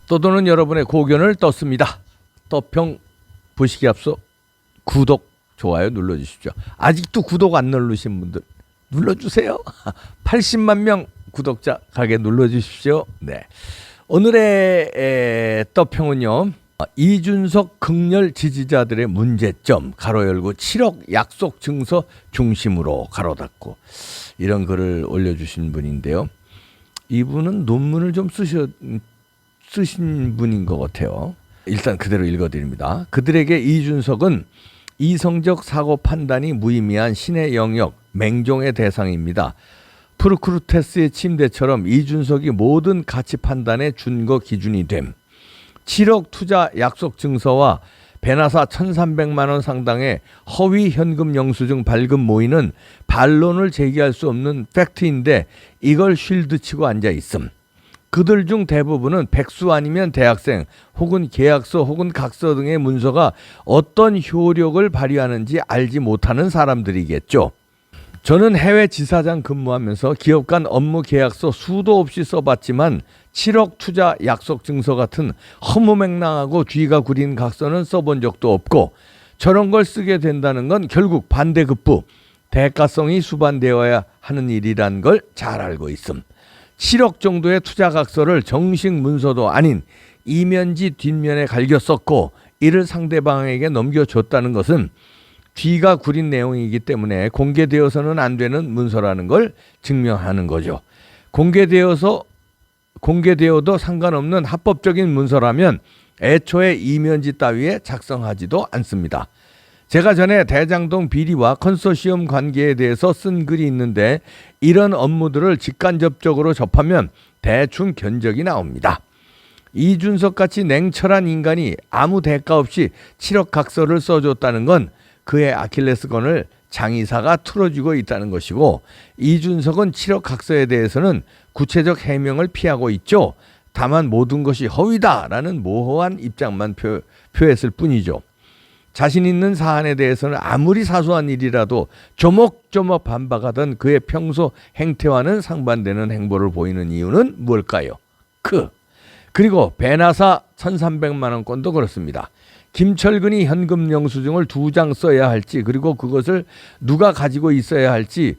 떠도는 여러분의 고견을 떴습니다. 떠평 보시기 앞서 구독, 좋아요 눌러주십시오. 아직도 구독 안 누르신 분들 눌러주세요. 80만 명 구독자 가게 눌러주십시오. 네, 오늘의 떠평은요, 이준석 극렬 지지자들의 문제점 가로 열고 7억 약속 증서 중심으로 가로 닫고, 이런 글을 올려주신 분인데요. 이분은 논문을 좀 쓰신 분인 것 같아요. 일단 그대로 읽어드립니다. 그들에게 이준석은 이성적 사고 판단이 무의미한 신의 영역, 맹종의 대상입니다. 프루크루테스의 침대처럼 이준석이 모든 가치 판단의 준거 기준이 됨. 7억 투자 약속 증서와 배나사 1,300만 원 상당의 허위 현금 영수증 발급 모의는 반론을 제기할 수 없는 팩트인데 이걸 쉴드 치고 앉아 있음. 그들 중 대부분은 백수 아니면 대학생 혹은 계약서 혹은 각서 등의 문서가 어떤 효력을 발휘하는지 알지 못하는 사람들이겠죠. 저는 해외 지사장 근무하면서 기업 간 업무 계약서 수도 없이 써봤지만 7억 투자 약속 증서 같은 허무맹랑하고 쥐가 구린 각서는 써본 적도 없고, 저런 걸 쓰게 된다는 건 결국 반대급부, 대가성이 수반되어야 하는 일이란 걸 잘 알고 있음. 7억 정도의 투자 각서를 정식 문서도 아닌 이면지 뒷면에 갈겨 썼고 이를 상대방에게 넘겨줬다는 것은 쥐가 구린 내용이기 때문에 공개되어서는 안 되는 문서라는 걸 증명하는 거죠. 공개되어도 상관없는 합법적인 문서라면 애초에 이면지 따위에 작성하지도 않습니다. 제가 전에 대장동 비리와 컨소시엄 관계에 대해서 쓴 글이 있는데, 이런 업무들을 직간접적으로 접하면 대충 견적이 나옵니다. 이준석같이 냉철한 인간이 아무 대가 없이 7억 각서를 써줬다는 건 그의 아킬레스건을 장의사가 틀어주고 있다는 것이고, 이준석은 7억 각서에 대해서는 구체적 해명을 피하고 있죠. 다만 모든 것이 허위다라는 모호한 입장만 표했을 뿐이죠. 자신 있는 사안에 대해서는 아무리 사소한 일이라도 조목조목 반박하던 그의 평소 행태와는 상반되는 행보를 보이는 이유는 무엇일까요? 그리고 배나사 1,300만 원 건도 그렇습니다. 김철근이 현금 영수증을 2장 써야 할지, 그리고 그것을 누가 가지고 있어야 할지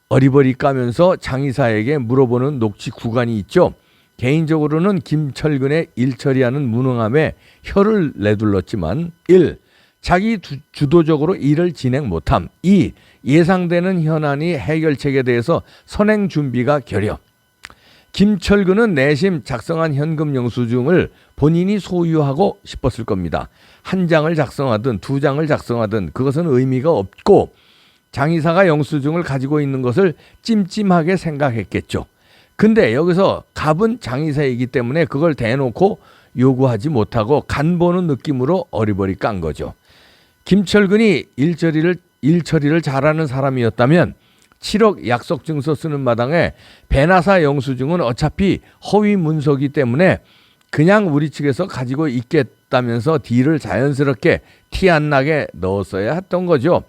어리버리 까면서 장의사에게 물어보는 녹취 구간이 있죠. 개인적으로는 김철근의 일 처리하는 무능함에 혀를 내둘렀지만, 1. 자기 주도적으로 일을 진행 못함. 2. 예상되는 현안이 해결책에 대해서 선행 준비가 결여. 김철근은 내심 작성한 현금 영수증을 본인이 소유하고 싶었을 겁니다. 한 장을 작성하든 2장을 작성하든 그것은 의미가 없고, 장의사가 영수증을 가지고 있는 것을 찜찜하게 생각했겠죠. 근데 여기서 갑은 장의사이기 때문에 그걸 대놓고 요구하지 못하고 간 보는 느낌으로 어리버리 깐 거죠. 김철근이 일 처리를 잘하는 사람이었다면 7억 약속 증서 쓰는 마당에 배나사 영수증은 어차피 허위 문서기 때문에 그냥 우리 측에서 가지고 있겠다면서 딜을 자연스럽게 티 안 나게 넣었어야 했던 거죠.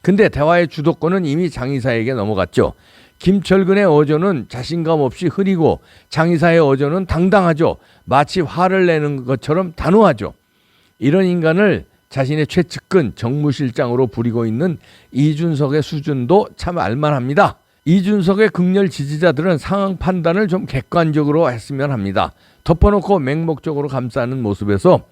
근데 대화의 주도권은 이미 장의사에게 넘어갔죠. 김철근의 어조는 자신감 없이 흐리고 장의사의 어조는 당당하죠. 마치 화를 내는 것처럼 단호하죠. 이런 인간을 자신의 최측근 정무실장으로 부리고 있는 이준석의 수준도 참 알만합니다. 이준석의 극렬 지지자들은 상황 판단을 좀 객관적으로 했으면 합니다. 덮어놓고 맹목적으로 감싸는 모습에서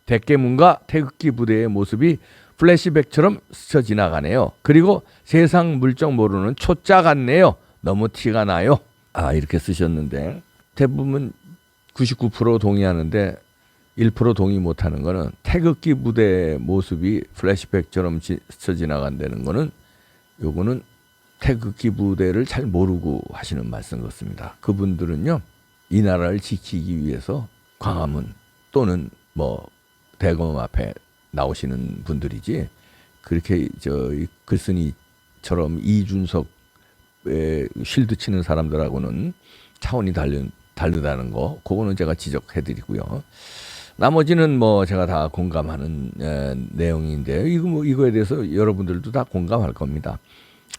대깨문과 태극기 부대의 모습이 플래시백처럼 스쳐 지나가네요. 그리고 세상 물정 모르는 초짜 같네요. 너무 티가 나요. 이렇게 쓰셨는데, 대부분 99% 동의하는데 1% 동의 못하는 거는, 태극기 부대의 모습이 플래시백처럼 스쳐 지나간다는 거는, 요거는 태극기 부대를 잘 모르고 하시는 말씀 같습니다. 그분들은요, 이 나라를 지키기 위해서 광화문 또는 대검 앞에 나오시는 분들이지, 그렇게 글쓴이처럼 이준석에 쉴드 치는 사람들하고는 차원이 다르다는 거, 그거는 제가 지적해드리고요. 나머지는 제가 다 공감하는 내용인데요. 이거에 대해서 여러분들도 다 공감할 겁니다.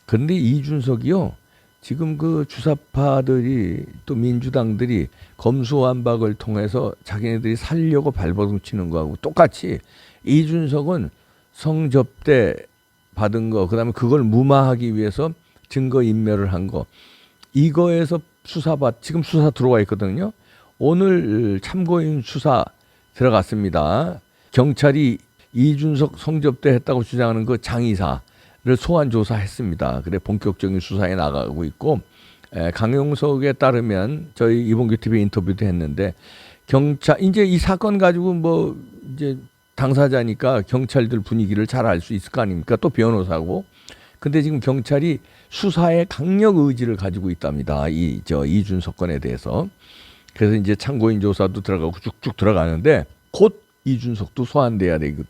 그런데 이준석이요, 지금 그 주사파들이 또 민주당들이 검수완박을 통해서 자기네들이 살려고 발버둥 치는 거하고 똑같이 이준석은 성접대 받은 거, 그다음에 그걸 무마하기 위해서 증거 인멸을 한 거, 이거에서 지금 수사 들어와 있거든요. 오늘 참고인 수사 들어갔습니다. 경찰이 이준석 성접대 했다고 주장하는 그 장의사를 소환 조사했습니다. 그래 본격적인 수사에 나가고 있고, 강용석에 따르면 저희 이봉규 TV 인터뷰도 했는데, 경찰 이제 이 사건 가지고 뭐 이제 당사자니까 경찰들 분위기를 잘 알 수 있을 거 아닙니까? 또 변호사고. 근데 지금 경찰이 수사에 강력 의지를 가지고 있답니다. 이준석 건에 대해서. 그래서 이제 참고인 조사도 들어가고 쭉쭉 들어가는데, 곧 이준석도 소환돼야 되고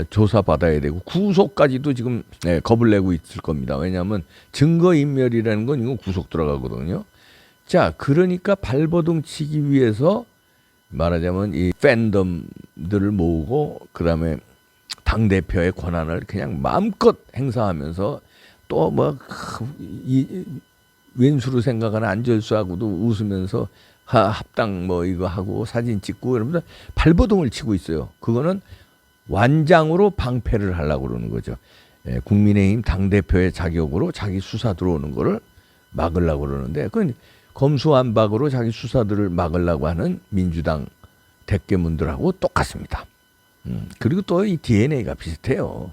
조사 받아야 되고 구속까지도 지금 겁을 내고 있을 겁니다. 왜냐하면 증거 인멸이라는 건 이거 구속 들어가거든요. 자, 그러니까 발버둥 치기 위해서 말하자면 이 팬덤들을 모으고 그다음에 당 대표의 권한을 그냥 마음껏 행사하면서 또 뭐 왼수로 생각하는 안철수하고도 웃으면서 합당 뭐 이거 하고 사진 찍고 이러면서 발버둥을 치고 있어요. 그거는 완장으로 방패를 하려고 그러는 거죠. 국민의힘 당대표의 자격으로 자기 수사 들어오는 거를 막으려고 그러는데, 그건 검수완박으로 자기 수사들을 막으려고 하는 민주당 대깨문들하고 똑같습니다. 그리고 또 이 DNA가 비슷해요.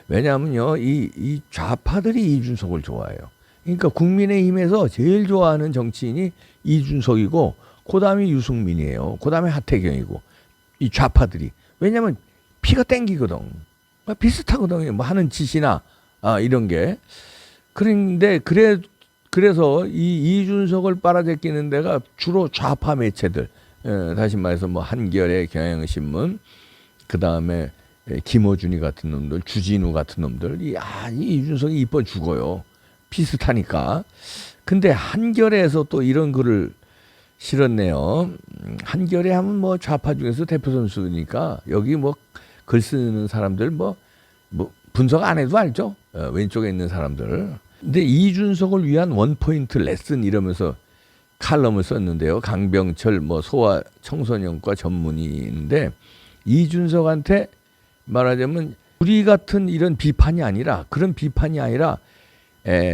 왜냐하면요, 이 좌파들이 이준석을 좋아해요. 그러니까 국민의힘에서 제일 좋아하는 정치인이 이준석이고, 그다음이 유승민이에요. 그다음에 하태경이고, 이 좌파들이. 왜냐하면 피가 땡기거든. 비슷하거든요. 뭐 하는 짓이나 이런 게. 그런데 그래서 이 이준석을 빨아제끼는 데가 주로 좌파 매체들. 다시 말해서 뭐 한겨레, 경향신문, 그 다음에 김어준이 같은 놈들, 주진우 같은 놈들. 이 이준석이 이뻐 죽어요. 비슷하니까. 근데 한겨레에서 또 이런 글을 실었네요. 한겨레 하면 뭐 좌파 중에서 대표 선수니까 여기 뭐 글 쓰는 사람들 뭐 분석 안 해도 알죠. 왼쪽에 있는 사람들. 근데 이준석을 위한 원포인트 레슨 이러면서 칼럼을 썼는데요. 강병철 뭐 소아 청소년과 전문의인데, 이준석한테 말하자면 우리 같은 이런 비판이 아니라, 그런 비판이 아니라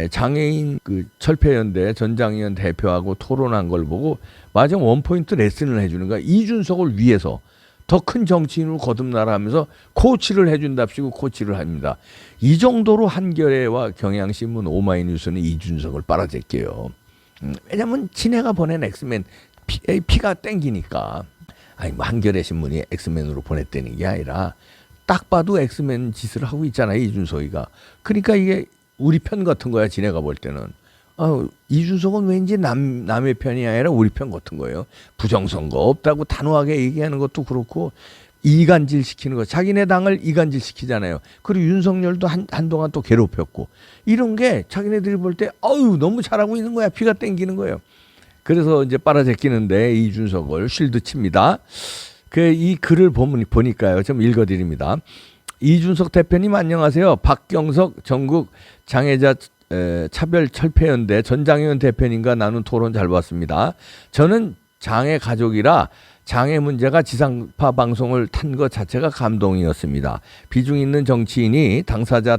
장애인 그 철폐연대 전장위원 대표하고 토론한 걸 보고 맞아 원포인트 레슨을 해주는 거야. 이준석을 위해서 더 큰 정치인으로 거듭나라 하면서 코치를 해준답시고 코치를 합니다. 이 정도로 한겨레와 경향신문, 오마이뉴스는 이준석을 빨아제껴요. 왜냐면 지네가 보낸 엑스맨 피가 땡기니까. 아니 뭐 한겨레 신문이 엑스맨으로 보냈다는 게 아니라 딱 봐도 엑스맨 짓을 하고 있잖아요, 이준석이가. 그러니까 이게 우리 편 같은 거야, 지네가 볼 때는. 이준석은 왠지 남의 편이 아니라 우리 편 같은 거예요. 부정선거 없다고 단호하게 얘기하는 것도 그렇고, 이간질 시키는 거, 자기네 당을 이간질 시키잖아요. 그리고 윤석열도 한동안 또 괴롭혔고, 이런 게 자기네들이 볼 때 너무 잘하고 있는 거야. 피가 땡기는 거예요. 그래서 이제 빨아제끼는데 이준석을 쉴드 칩니다. 이 글을 보니까요, 좀 읽어드립니다. 이준석 대표님 안녕하세요. 박경석 전국 장애자 차별철폐연대 전장위원 대표님과 나눈 토론 잘 봤습니다. 저는 장애 가족이라 장애 문제가 지상파 방송을 탄 것 자체가 감동이었습니다. 비중 있는 정치인이 당사자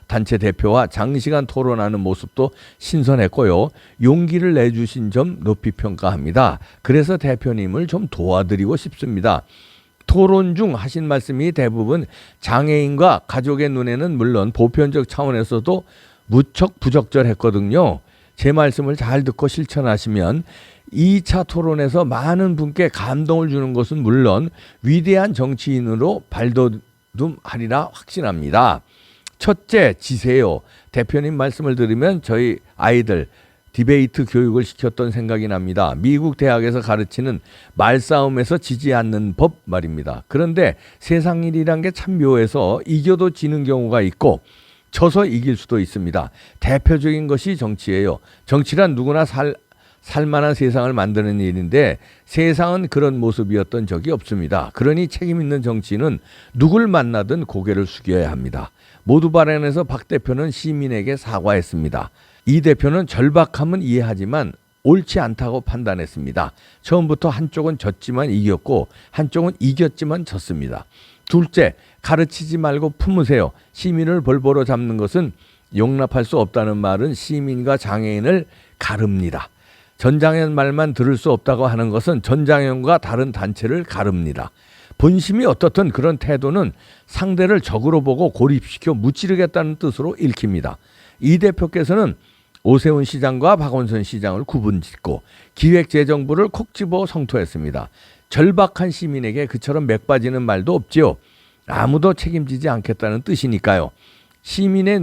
단체 대표와 장시간 토론하는 모습도 신선했고요. 용기를 내주신 점 높이 평가합니다. 그래서 대표님을 좀 도와드리고 싶습니다. 토론 중 하신 말씀이 대부분 장애인과 가족의 눈에는 물론 보편적 차원에서도 무척 부적절했거든요. 제 말씀을 잘 듣고 실천하시면 2차 토론에서 많은 분께 감동을 주는 것은 물론 위대한 정치인으로 발돋움하리라 확신합니다. 첫째, 지세요. 대표님 말씀을 들으면 저희 아이들 디베이트 교육을 시켰던 생각이 납니다. 미국 대학에서 가르치는 말싸움에서 지지 않는 법 말입니다. 그런데 세상 일이란 게 참 묘해서 이겨도 지는 경우가 있고 져서 이길 수도 있습니다. 대표적인 것이 정치예요. 정치란 누구나 살만한 세상을 만드는 일인데 세상은 그런 모습이었던 적이 없습니다. 그러니 책임 있는 정치인은 누굴 만나든 고개를 숙여야 합니다. 모두 발언에서 박 대표는 시민에게 사과했습니다. 이 대표는 절박함은 이해하지만 옳지 않다고 판단했습니다. 처음부터 한쪽은 졌지만 이겼고 한쪽은 이겼지만 졌습니다. 둘째, 가르치지 말고 품으세요. 시민을 벌벌어 잡는 것은 용납할 수 없다는 말은 시민과 장애인을 가릅니다. 전장현 말만 들을 수 없다고 하는 것은 전장현과 다른 단체를 가릅니다. 본심이 어떻든 그런 태도는 상대를 적으로 보고 고립시켜 무찌르겠다는 뜻으로 읽힙니다. 이 대표께서는 오세훈 시장과 박원순 시장을 구분짓고 기획재정부를 콕 집어 성토했습니다. 절박한 시민에게 그처럼 맥 빠지는 말도 없지요. 아무도 책임지지 않겠다는 뜻이니까요. 시민의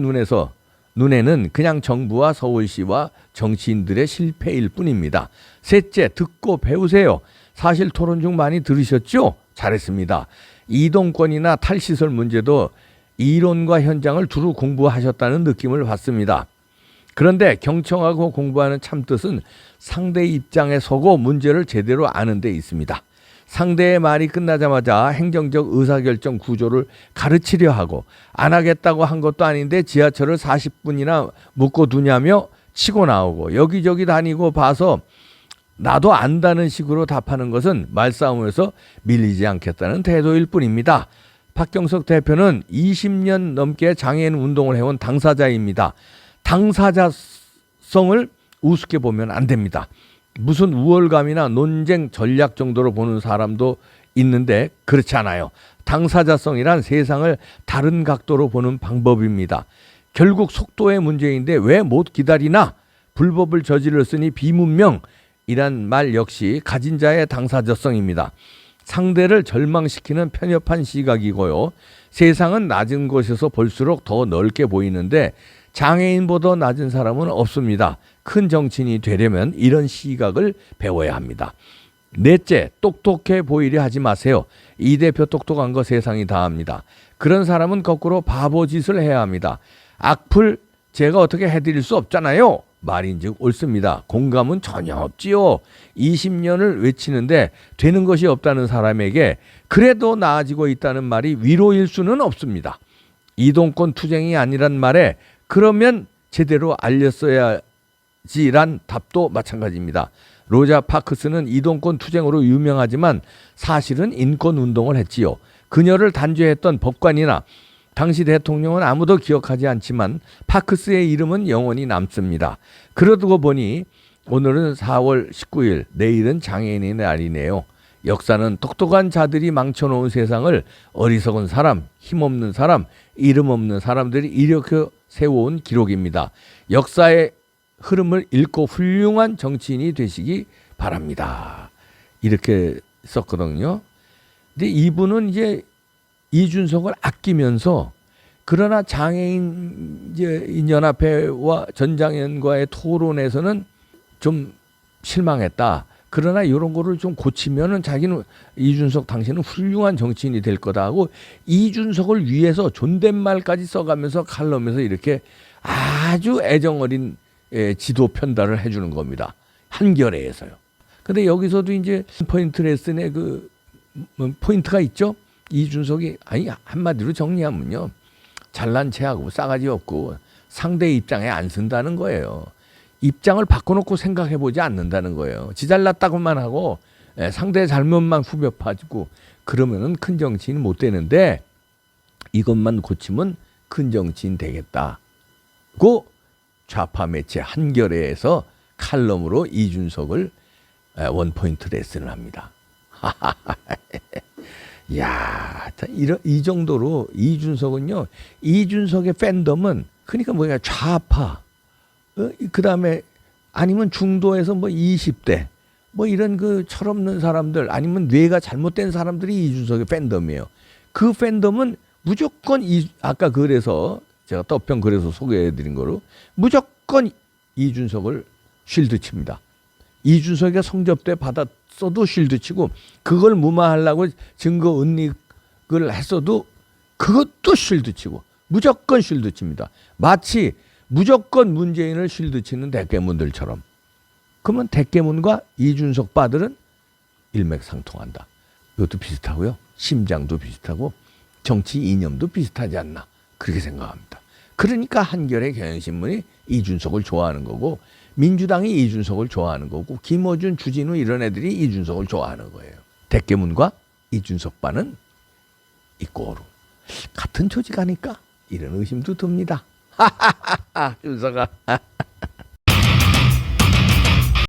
눈에는 그냥 정부와 서울시와 정치인들의 실패일 뿐입니다. 셋째, 듣고 배우세요. 사실 토론 중 많이 들으셨죠? 잘했습니다. 이동권이나 탈시설 문제도 이론과 현장을 두루 공부하셨다는 느낌을 받습니다. 그런데 경청하고 공부하는 참뜻은 상대 입장에 서고 문제를 제대로 아는 데 있습니다. 상대의 말이 끝나자마자 행정적 의사결정 구조를 가르치려 하고 안 하겠다고 한 것도 아닌데 지하철을 40분이나 묶어 두냐며 치고 나오고 여기저기 다니고 봐서 나도 안다는 식으로 답하는 것은 말싸움에서 밀리지 않겠다는 태도일 뿐입니다. 박경석 대표는 20년 넘게 장애인 운동을 해온 당사자입니다. 당사자성을 우습게 보면 안 됩니다. 무슨 우월감이나 논쟁 전략 정도로 보는 사람도 있는데 그렇지 않아요. 당사자성이란 세상을 다른 각도로 보는 방법입니다. 결국 속도의 문제인데 왜 못 기다리나? 불법을 저질렀으니 비문명이란 말 역시 가진 자의 당사자성입니다. 상대를 절망시키는 편협한 시각이고요. 세상은 낮은 곳에서 볼수록 더 넓게 보이는데 장애인보다 낮은 사람은 없습니다. 큰 정치인이 되려면 이런 시각을 배워야 합니다. 넷째, 똑똑해 보이려 하지 마세요. 이 대표 똑똑한 거 세상이 다 합니다. 그런 사람은 거꾸로 바보짓을 해야 합니다. 악플 제가 어떻게 해드릴 수 없잖아요. 말인즉 옳습니다. 공감은 전혀 없지요. 20년을 외치는데 되는 것이 없다는 사람에게 그래도 나아지고 있다는 말이 위로일 수는 없습니다. 이동권 투쟁이 아니란 말에 그러면 제대로 알렸어야지란 답도 마찬가지입니다. 로자 파크스는 이동권 투쟁으로 유명하지만 사실은 인권운동을 했지요. 그녀를 단죄했던 법관이나 당시 대통령은 아무도 기억하지 않지만 파크스의 이름은 영원히 남습니다. 그러고 보니 오늘은 4월 19일, 내일은 장애인의 날이네요. 역사는 똑똑한 자들이 망쳐놓은 세상을 어리석은 사람, 힘없는 사람, 이름 없는 사람들이 일으켜 세워온 기록입니다. 역사의 흐름을 읽고 훌륭한 정치인이 되시기 바랍니다. 이렇게 썼거든요. 근데 이분은 이제 이준석을 아끼면서 그러나 장애인 연합회와 전장현과의 토론에서는 좀 실망했다. 그러나 이런 거를 좀 고치면은 자기는 이준석 당신은 훌륭한 정치인이 될 거다 하고 이준석을 위해서 존댓말까지 써가면서 칼럼에서 이렇게 아주 애정 어린 지도 편달을 해주는 겁니다. 한겨레에서요. 근데 여기서도 이제 포인트 레슨에 그 포인트가 있죠. 이준석이 아니 한마디로 정리하면요. 잘난 체하고 싸가지 없고 상대 입장에 안 쓴다는 거예요. 입장을 바꿔놓고 생각해보지 않는다는 거예요. 지 잘났다고만 하고 상대의 잘못만 후벼 파지고 그러면은 큰 정치인 못 되는데 이것만 고치면 큰 정치인 되겠다고 좌파 매체 한겨레에서 칼럼으로 이준석을 원포인트 레슨을 합니다. 야, 이 정도로 이준석은요. 이준석의 팬덤은 그러니까 뭐냐 좌파, 그 다음에 아니면 중도에서 뭐 20대 뭐 이런 그 철없는 사람들 아니면 뇌가 잘못된 사람들이 이준석의 팬덤이에요. 그 팬덤은 무조건 아까 그래서 제가 떡평 그래서 소개해드린 거로 무조건 이준석을 쉴드 칩니다. 이준석이가 성접대 받았어도 쉴드 치고 그걸 무마하려고 증거 은닉을 했어도 그것도 쉴드 치고 무조건 쉴드 칩니다. 마치 무조건 문재인을 쉴드 치는 대깨문들처럼. 그러면 대깨문과 이준석 바들은 일맥상통한다. 이것도 비슷하고요. 심장도 비슷하고 정치 이념도 비슷하지 않나 그렇게 생각합니다. 그러니까 한겨레 경향신문이 이준석을 좋아하는 거고 민주당이 이준석을 좋아하는 거고 김어준, 주진우 이런 애들이 이준석을 좋아하는 거예요. 대깨문과 이준석반은 이꼬르 같은 조직 아닐까? 이런 의심도 듭니다. 준석아.